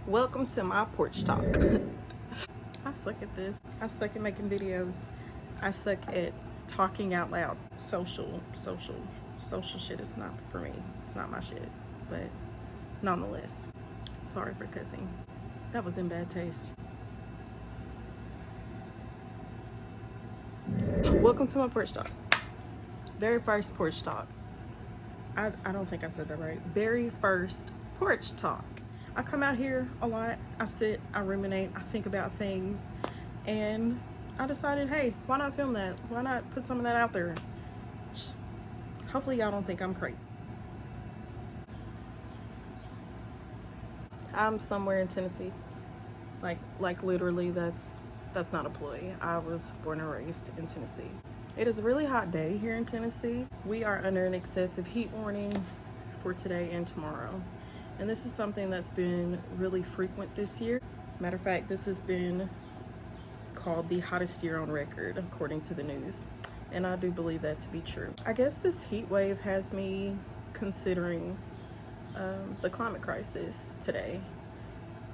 Welcome to my porch talk. I suck at this. I suck at making videos. I suck at talking out loud. Social shit is not for me. It's not my shit. But nonetheless, sorry for cussing. That was in bad taste. Welcome to my porch talk. Very first porch talk. I don't think I said that right. Very first porch talk. I come out here a lot. I sit, I ruminate, I think about things, and I decided, hey, why not film that? Why not put some of that out there? Hopefully y'all don't think I'm crazy. I'm somewhere in Tennessee. Like literally that's not a ploy. I was born and raised in Tennessee. It is a really hot day here in Tennessee. We are under an excessive heat warning for today and tomorrow. And this is something that's been really frequent this year. Matter of fact, this has been called the hottest year on record, according to the news. And I do believe that to be true. I guess this heat wave has me considering the climate crisis today.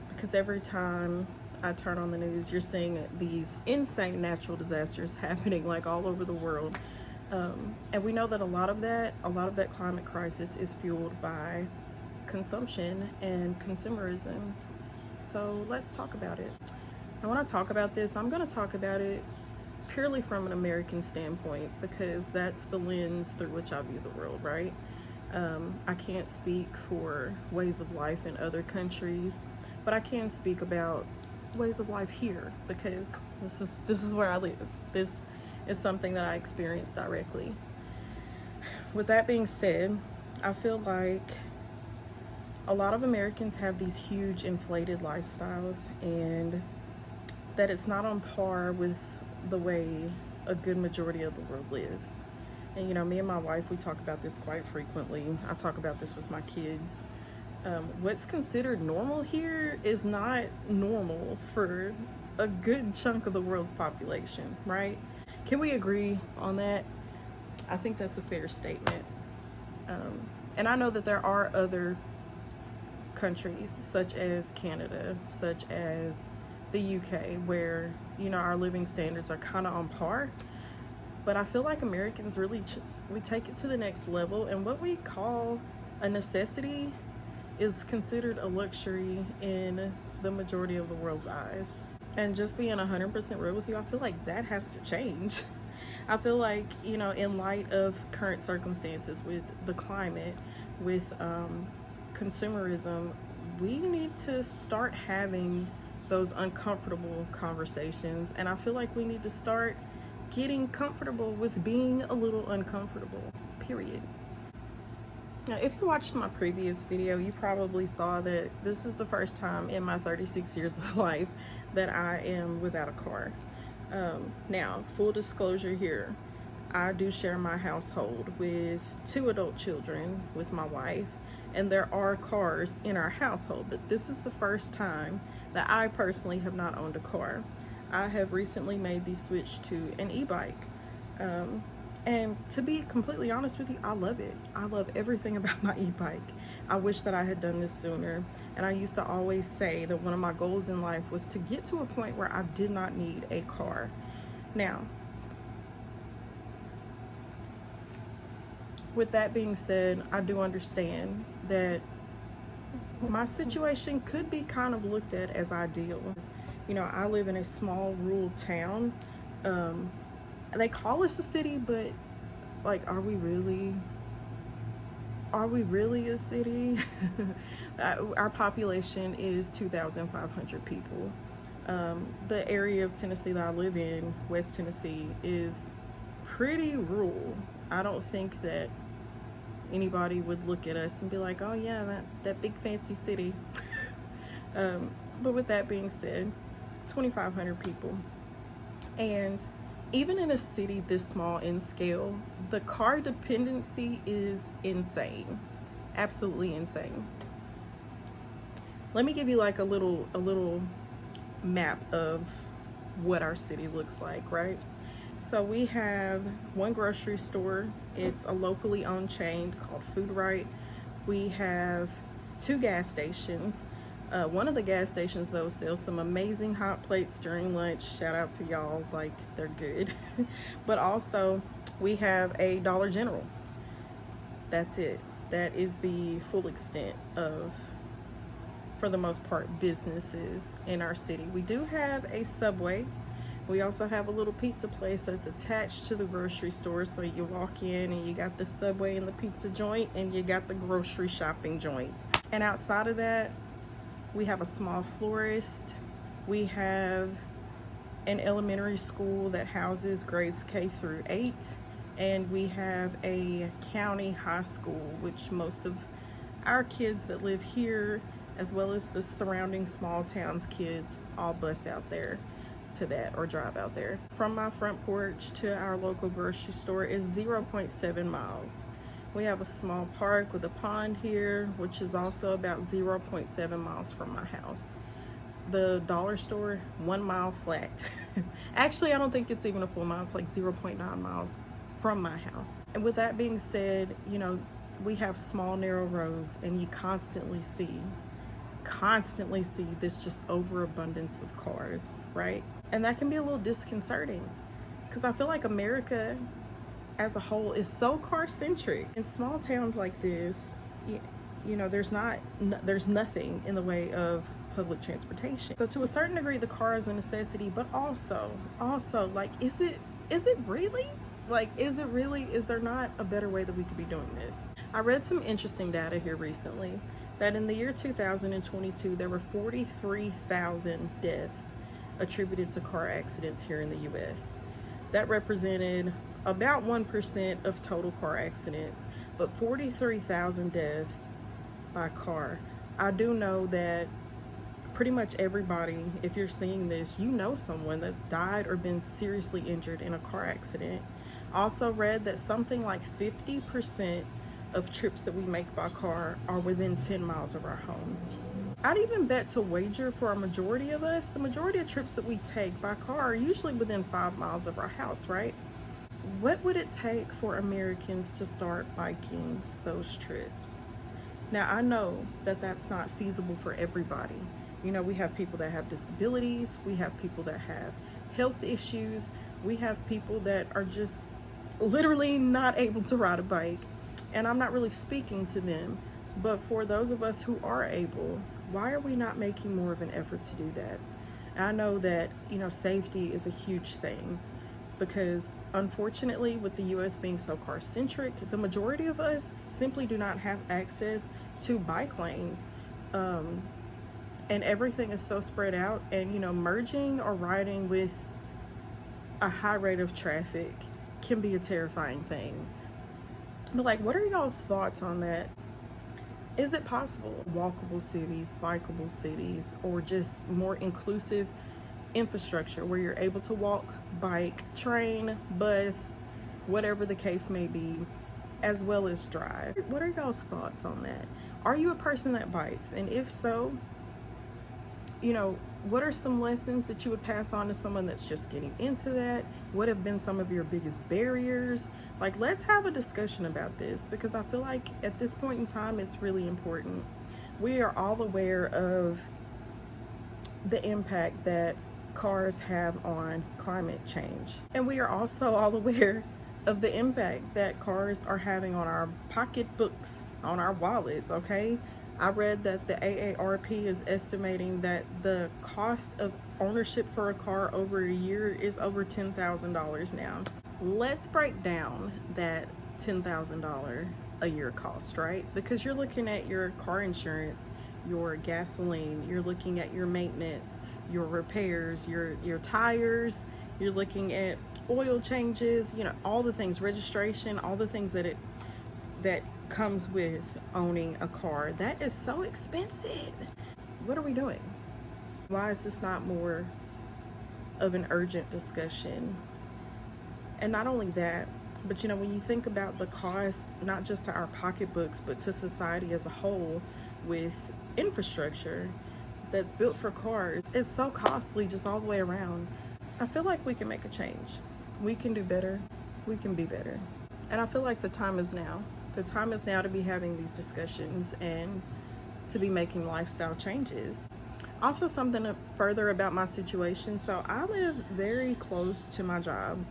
Because every time I turn on the news, you're seeing these insane natural disasters happening like all over the world. And we know that a lot of that climate crisis is fueled by consumption and consumerism. So let's talk about it. And when I talk about this, I'm going to talk about it purely from an American standpoint, because that's the lens through which I view the world, right? I can't speak for ways of life in other countries, but I can speak about ways of life here, because this is where I live. This is something that I experience directly. With that being said, I feel like a lot of Americans have these huge inflated lifestyles, and that it's not on par with the way a good majority of the world lives. And you know, me and my wife, we talk about this quite frequently. I talk about this with my kids. What's considered normal here is not normal for a good chunk of the world's population, right? Can we agree on that? I think that's a fair statement. And I know that there are other countries such as Canada, such as the UK, where, you know, our living standards are kind of on par. But I feel like Americans really we take it to the next level, and what we call a necessity is considered a luxury in the majority of the world's eyes. And just being 100% real with you, I feel like that has to change. I feel like, you know, in light of current circumstances with the climate, with consumerism, we need to start having those uncomfortable conversations. And I feel like we need to start getting comfortable with being a little uncomfortable, period. Now, if you watched my previous video, you probably saw that this is the first time in my 36 years of life that I am without a car. Now, full disclosure here, I do share my household with 2 adult children with my wife, and there are cars in our household, but this is the first time that I personally have not owned a car. I have recently made the switch to an e-bike. And to be completely honest with you, I love it. I love everything about my e-bike. I wish that I had done this sooner. And I used to always say that one of my goals in life was to get to a point where I did not need a car. Now, with that being said, I do understand that my situation could be kind of looked at as ideal. You know, I live in a small rural town. They call us a city, but like, are we really a city? Our population is 2,500 people. The area of Tennessee that I live in, West Tennessee, is pretty rural. I don't think that anybody would look at us and be like, oh yeah, that big fancy city. But with that being said, 2,500 people. And even in a city this small in scale, the car dependency is insane. Absolutely insane. Let me give you like a little map of what our city looks like, right? So we have one grocery store. It's a locally owned chain called Food Right. We have 2 gas stations. One of the gas stations though sells some amazing hot plates during lunch. Shout out to y'all, like they're good. But also we have a Dollar General. That's it. That is the full extent of, for the most part, businesses in our city. We do have a Subway. We also have a little pizza place that's attached to the grocery store. So you walk in and you got the Subway and the pizza joint, and you got the grocery shopping joint. And outside of that, we have a small florist. We have an elementary school that houses grades K through 8. And we have a county high school, which most of our kids that live here, as well as the surrounding small towns kids, all bus out there to that or drive out there. From my front porch to our local grocery store is 0.7 miles. We have a small park with a pond here, which is also about 0.7 miles from my house. The dollar store, 1 mile flat. Actually, I don't think it's even a full mile. It's like 0.9 miles from my house. And with that being said, you know, we have small, narrow roads, and you constantly see this just overabundance of cars, right? And that can be a little disconcerting, because I feel like America as a whole is so car-centric. In small towns like this, you know, there's nothing in the way of public transportation. So to a certain degree, the car is a necessity, but also like, is it really? Like, is there not a better way that we could be doing this? I read some interesting data here recently that in the year 2022, there were 43,000 deaths attributed to car accidents here in the US. That represented about 1% of total car accidents, but 43,000 deaths by car. I do know that pretty much everybody, if you're seeing this, you know someone that's died or been seriously injured in a car accident. Also read that something like 50% of trips that we make by car are within 10 miles of our home. I'd even bet to wager for a majority of us, the majority of trips that we take by car are usually within 5 miles of our house, right? What would it take for Americans to start biking those trips? Now, I know that that's not feasible for everybody. You know, we have people that have disabilities, we have people that have health issues, we have people that are just literally not able to ride a bike. And I'm not really speaking to them, but for those of us who are able, why are we not making more of an effort to do that? And I know that, you know, safety is a huge thing, because unfortunately, with the US being so car-centric, the majority of us simply do not have access to bike lanes. And everything is so spread out, and, you know, merging or riding with a high rate of traffic can be a terrifying thing. But like, what are y'all's thoughts on that? Is it possible? Walkable cities, bikeable cities, or just more inclusive infrastructure where you're able to walk, bike, train, bus, whatever the case may be, as well as drive. What are y'all's thoughts on that? Are you a person that bikes? And if so, you know, what are some lessons that you would pass on to someone that's just getting into that? What have been some of your biggest barriers? Like, let's have a discussion about this, because I feel like at this point in time, it's really important. We are all aware of the impact that cars have on climate change. And we are also all aware of the impact that cars are having on our pocketbooks, on our wallets, okay? I read that the AARP is estimating that the cost of ownership for a car over a year is over $10,000 now. Let's break down that $10,000 a year cost, right? Because you're looking at your car insurance, your gasoline, you're looking at your maintenance, your repairs, your tires, you're looking at oil changes, you know, all the things, registration, all the things that comes with owning a car. That is so expensive. What are we doing? Why is this not more of an urgent discussion? And not only that, but you know, when you think about the cost, not just to our pocketbooks, but to society as a whole, with infrastructure that's built for cars, it's so costly just all the way around. I feel like we can make a change. We can do better. We can be better. And I feel like the time is now. The time is now to be having these discussions and to be making lifestyle changes. Also, something further about my situation. So I live very close to my job.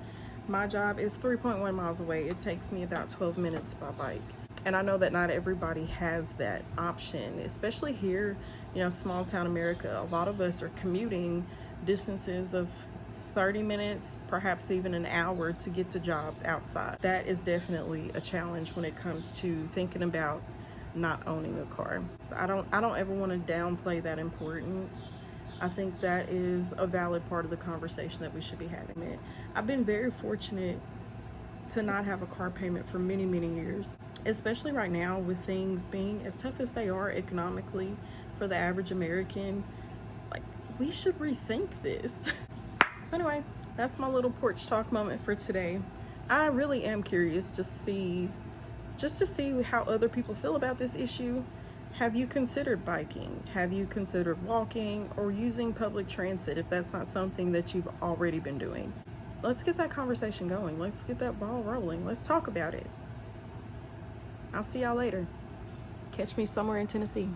My job is 3.1 miles away. It takes me about 12 minutes by bike. And I know that not everybody has that option, especially here, you know, small town America. A lot of us are commuting distances of 30 minutes, perhaps even an hour to get to jobs outside. That is definitely a challenge when it comes to thinking about not owning a car. So I don't ever want to downplay that importance. I think that is a valid part of the conversation that we should be having. I've been very fortunate to not have a car payment for many, many years, especially right now with things being as tough as they are economically for the average American. Like, we should rethink this. So anyway, that's my little porch talk moment for today. I really am curious to see how other people feel about this issue. Have you considered biking? Have you considered walking or using public transit if that's not something that you've already been doing? Let's get that conversation going. Let's get that ball rolling. Let's talk about it. I'll see y'all later. Catch me somewhere in Tennessee.